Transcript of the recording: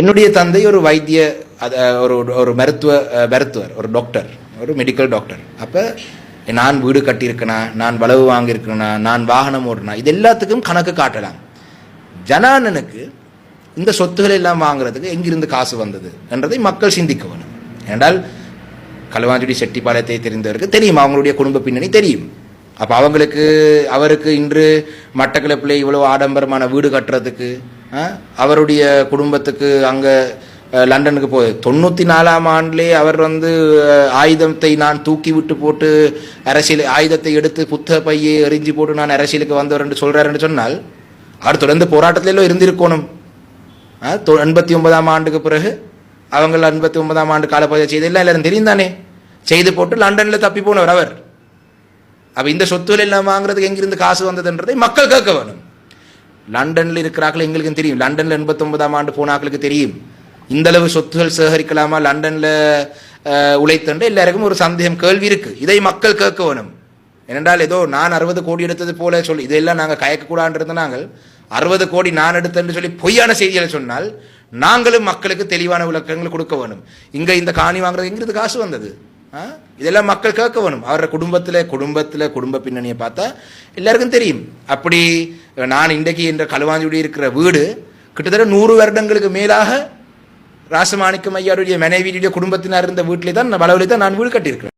என்னுடைய தந்தை ஒரு வைத்திய ஒரு ஒரு மருத்துவர் ஒரு டாக்டர், ஒரு மெடிக்கல் டாக்டர். அப்போ நான் வீடு கட்டியிருக்கேனா, நான் வளவு வாங்கியிருக்கேனா, நான் வாகனம் ஓடுனா, இது எல்லாத்துக்கும் கணக்கு காட்டலாம். ஜனானனுக்கு இந்த சொத்துக்களை எல்லாம் வாங்குறதுக்கு எங்கிருந்து காசு வந்தது என்றதை மக்கள் சிந்திக்க வேணும். ஏனென்றால் களுவாஞ்சுடி செட்டிப்பாளையத்தை தெரிந்தவருக்கு தெரியும், அவங்களுடைய குடும்ப பின்னணி தெரியும். அப்போ அவருக்கு இன்று மட்டக்களப்பில் இவ்வளோ ஆடம்பரமான வீடு கட்டுறதுக்கு, அவருடைய குடும்பத்துக்கு அங்கே லண்டனுக்கு போய் 94ஆம் ஆண்டிலே அவர் ஆயுதத்தை நான் தூக்கி விட்டு போட்டு அரசியல் ஆயுதத்தை எடுத்து புத்தக பையை எரிஞ்சு போட்டு நான் அரசியலுக்கு வந்தவர் என்று சொல்கிறார் என்று சொன்னால், அவர் தொடர்ந்து போராட்டத்திலோ இருந்திருக்கணும். 89ஆம் ஆண்டுக்கு பிறகு அவங்க 89ஆம் ஆண்டு காலப்பகுதியை செய்தெல்லாம் எல்லாரும் தெரியும் தானே. செய்து போட்டு லண்டனில் தப்பி போனவர் அவர். அப்போ இந்த சொத்துக்கள் எல்லாம் வாங்குறதுக்கு எங்கிருந்து காசு வந்ததுன்றதை மக்கள் கேட்க வேணும். லண்டனில் இருக்கிறார்கள் எங்களுக்கு தெரியும், லண்டனில் 89ஆம் ஆண்டு போனாக்களுக்கு தெரியும். இந்தளவு சொத்துகள் சேகரிக்கலாமா லண்டனில் உழைத்தன்று எல்லாருக்கும் ஒரு சந்தேகம், கேள்வி இருக்கு. இதை மக்கள் கேட்க வேணும். ஏனென்றால் ஏதோ நான் 60 கோடி எடுத்தது போல சொல்லி இதெல்லாம் நாங்கள் கயக்கக்கூடாதுன்றது, நாங்கள் 60 கோடி நான் எடுத்தேன்னு சொல்லி பொய்யான செய்திகளை சொன்னால் நாங்களும் மக்களுக்கு தெளிவான விளக்கங்கள் கொடுக்க வேணும். இங்கே இந்த காணி வாங்குறது எங்கிருந்து காசு வந்தது, இதெல்லாம் மக்கள் கேட்க வேணும். அவரோட குடும்ப பின்னணியை பார்த்தா எல்லாருக்கும் தெரியும். அப்படி நான் இன்றைக்கு என்ற களுவாஞ்சுடி இருக்கிற வீடு கிட்டத்தட்ட 100 வருடங்களுக்கு மேலாக ராசமாணிக்கம் ஐயாருடைய மனைவியுடைய குடும்பத்தினர் இருந்த வீட்டிலே தான் வளவிலே தான் நான் வீடு கட்டியிருக்கிறேன்.